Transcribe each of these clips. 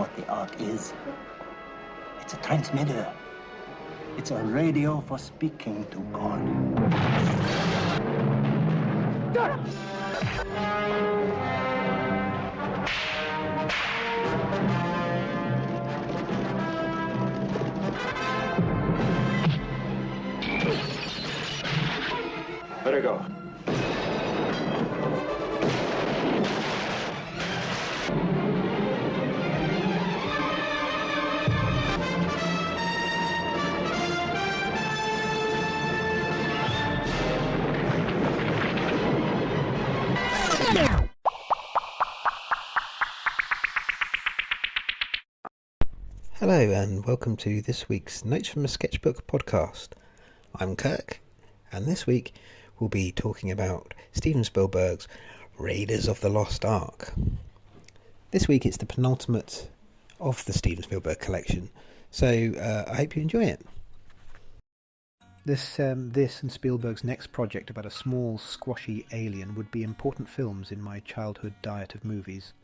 what the Ark is. It's a transmitter. It's a radio for speaking to God. Let her go. Hello and welcome to this week's Notes from a Sketchbook podcast. I'm Kirk, and this week we'll be talking about Steven Spielberg's Raiders of the Lost Ark. This week it's the penultimate of the Steven Spielberg collection, so I hope you enjoy it. This and Spielberg's next project about a small, squashy alien would be important films in my childhood diet of movies.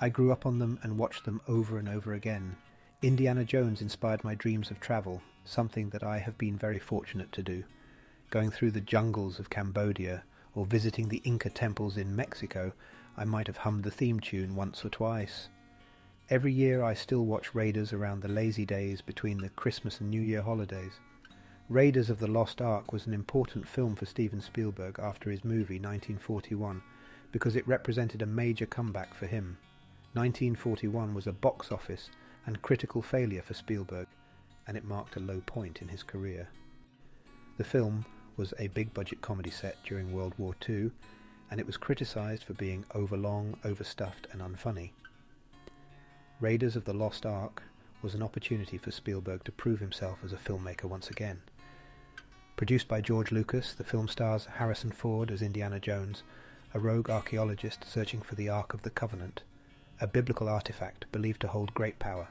I grew up on them and watched them over and over again. Indiana Jones inspired my dreams of travel, something that I have been very fortunate to do. Going through the jungles of Cambodia or visiting the Inca temples in Mexico, I might have hummed the theme tune once or twice. Every year I still watch Raiders around the lazy days between the Christmas and New Year holidays. Raiders of the Lost Ark was an important film for Steven Spielberg after his movie 1941 because it represented a major comeback for him. 1941 was a box office and critical failure for Spielberg, and it marked a low point in his career. The film was a big-budget comedy set during World War II, and it was criticised for being overlong, overstuffed and unfunny. Raiders of the Lost Ark was an opportunity for Spielberg to prove himself as a filmmaker once again. Produced by George Lucas, the film stars Harrison Ford as Indiana Jones, a rogue archaeologist searching for the Ark of the Covenant, a biblical artifact believed to hold great power.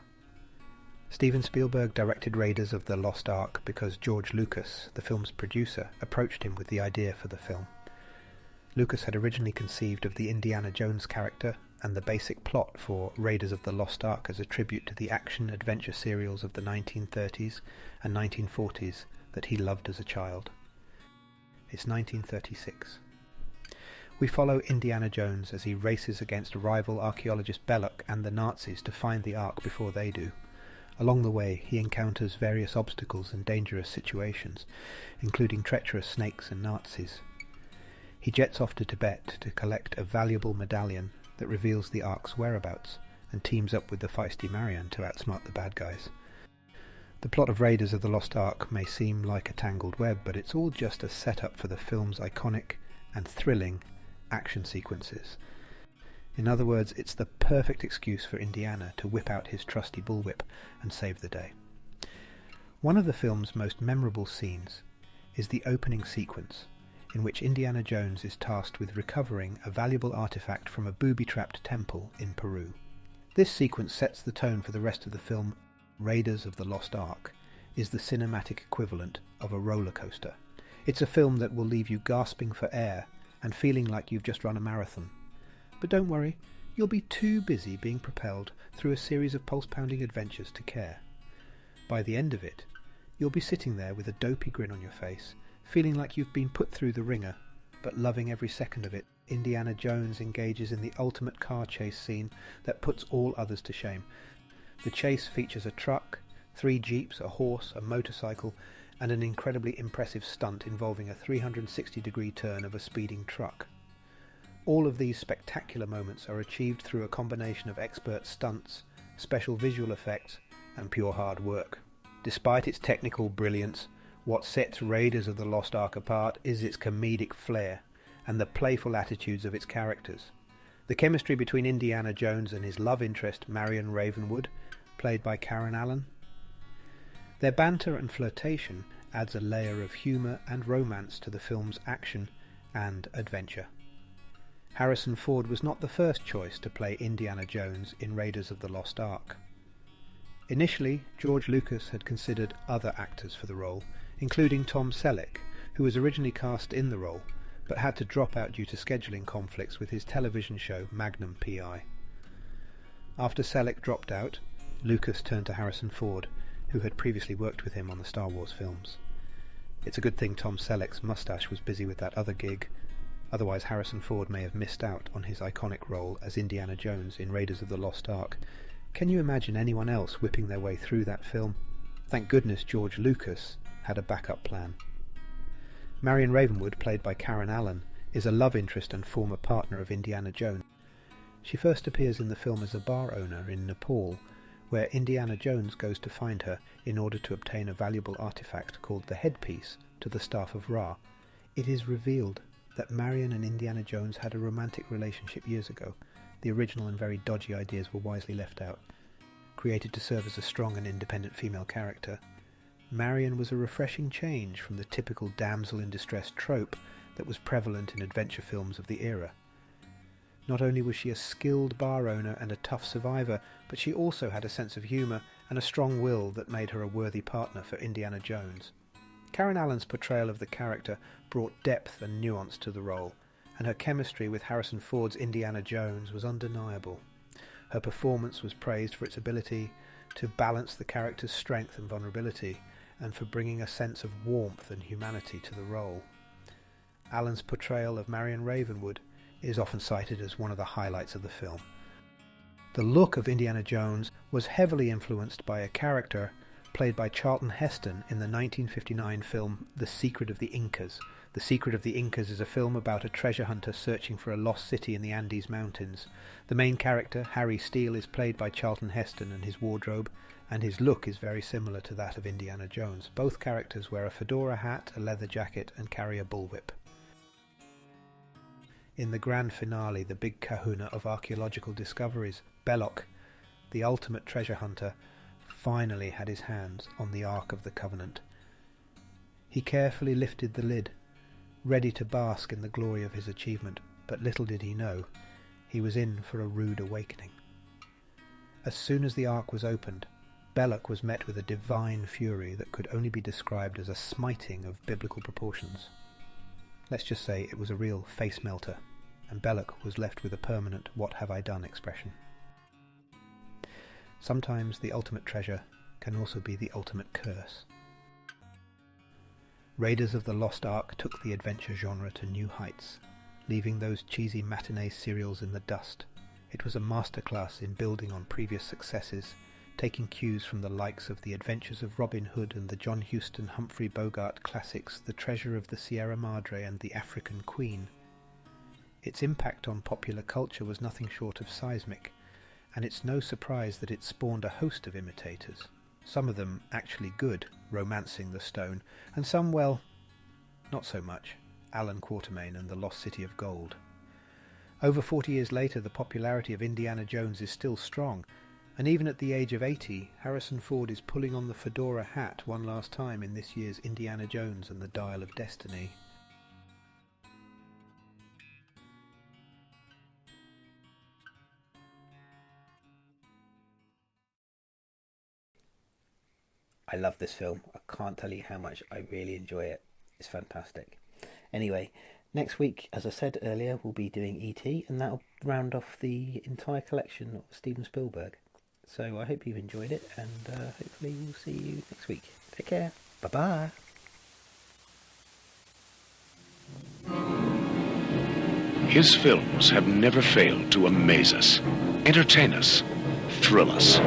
Steven Spielberg directed Raiders of the Lost Ark because George Lucas, the film's producer, approached him with the idea for the film. Lucas had originally conceived of the Indiana Jones character and the basic plot for Raiders of the Lost Ark as a tribute to the action-adventure serials of the 1930s and 1940s that he loved as a child. It's 1936. We follow Indiana Jones as he races against rival archaeologist Belloc and the Nazis to find the Ark before they do. Along the way, he encounters various obstacles and dangerous situations, including treacherous snakes and Nazis. He jets off to Tibet to collect a valuable medallion that reveals the Ark's whereabouts, and teams up with the feisty Marion to outsmart the bad guys. The plot of Raiders of the Lost Ark may seem like a tangled web, but it's all just a setup for the film's iconic and thrilling action sequences. In other words, it's the perfect excuse for Indiana to whip out his trusty bullwhip and save the day. One of the film's most memorable scenes is the opening sequence, in which Indiana Jones is tasked with recovering a valuable artifact from a booby-trapped temple in Peru. This sequence sets the tone for the rest of the film. Raiders of the Lost Ark is the cinematic equivalent of a roller coaster. It's a film that will leave you gasping for air and feeling like you've just run a marathon. But don't worry, you'll be too busy being propelled through a series of pulse-pounding adventures to care. By the end of it, you'll be sitting there with a dopey grin on your face, feeling like you've been put through the ringer, but loving every second of it. Indiana Jones engages in the ultimate car chase scene that puts all others to shame. The chase features a truck, 3 jeeps, a horse, a motorcycle, and an incredibly impressive stunt involving a 360-degree turn of a speeding truck. All of these spectacular moments are achieved through a combination of expert stunts, special visual effects, and pure hard work. Despite its technical brilliance, what sets Raiders of the Lost Ark apart is its comedic flair and the playful attitudes of its characters. The chemistry between Indiana Jones and his love interest, Marion Ravenwood, played by Karen Allen. Their banter and flirtation adds a layer of humour and romance to the film's action and adventure. Harrison Ford was not the first choice to play Indiana Jones in Raiders of the Lost Ark. Initially, George Lucas had considered other actors for the role, including Tom Selleck, who was originally cast in the role, but had to drop out due to scheduling conflicts with his television show Magnum P.I. After Selleck dropped out, Lucas turned to Harrison Ford, who had previously worked with him on the Star Wars films. It's a good thing Tom Selleck's mustache was busy with that other gig, otherwise Harrison Ford may have missed out on his iconic role as Indiana Jones in Raiders of the Lost Ark. Can you imagine anyone else whipping their way through that film? Thank goodness George Lucas had a backup plan. Marion Ravenwood, played by Karen Allen, is a love interest and former partner of Indiana Jones. She first appears in the film as a bar owner in Nepal, where Indiana Jones goes to find her in order to obtain a valuable artifact called the headpiece to the Staff of Ra. It is revealed that Marion and Indiana Jones had a romantic relationship years ago. The original and very dodgy ideas were wisely left out. Created to serve as a strong and independent female character, Marion was a refreshing change from the typical damsel in distress trope that was prevalent in adventure films of the era. Not only was she a skilled bar owner and a tough survivor, but she also had a sense of humour and a strong will that made her a worthy partner for Indiana Jones. Karen Allen's portrayal of the character brought depth and nuance to the role, and her chemistry with Harrison Ford's Indiana Jones was undeniable. Her performance was praised for its ability to balance the character's strength and vulnerability, and for bringing a sense of warmth and humanity to the role. Allen's portrayal of Marion Ravenwood is often cited as one of the highlights of the film. The look of Indiana Jones was heavily influenced by a character played by Charlton Heston in the 1959 film The Secret of the Incas. The Secret of the Incas is a film about a treasure hunter searching for a lost city in the Andes Mountains. The main character, Harry Steele, is played by Charlton Heston, and his wardrobe and his look is very similar to that of Indiana Jones. Both characters wear a fedora hat, a leather jacket, and carry a bullwhip. In the grand finale, the big kahuna of archaeological discoveries, Belloc, the ultimate treasure hunter, finally had his hands on the Ark of the Covenant. He carefully lifted the lid, ready to bask in the glory of his achievement, but little did he know, he was in for a rude awakening. As soon as the Ark was opened, Belloc was met with a divine fury that could only be described as a smiting of biblical proportions. Let's just say it was a real face melter, and Belloc was left with a permanent "what have I done" expression. Sometimes the ultimate treasure can also be the ultimate curse. Raiders of the Lost Ark took the adventure genre to new heights, leaving those cheesy matinee serials in the dust. It was a masterclass in building on previous successes, taking cues from the likes of The Adventures of Robin Hood and the John Huston Humphrey Bogart classics The Treasure of the Sierra Madre and The African Queen. Its impact on popular culture was nothing short of seismic, and it's no surprise that it spawned a host of imitators, some of them actually good, romancing the stone, and some, well, not so much, Alan Quatermain and The Lost City of Gold. Over 40 years later, the popularity of Indiana Jones is still strong, and even at the age of 80, Harrison Ford is pulling on the fedora hat one last time in this year's Indiana Jones and the Dial of Destiny. I love this film. I can't tell you how much I really enjoy it. It's fantastic. Anyway, next week, as I said earlier, we'll be doing E.T., and that'll round off the entire collection of Steven Spielberg. So I hope you've enjoyed it, and hopefully we'll see you next week. Take care. Bye-bye. His films have never failed to amaze us, entertain us, thrill us.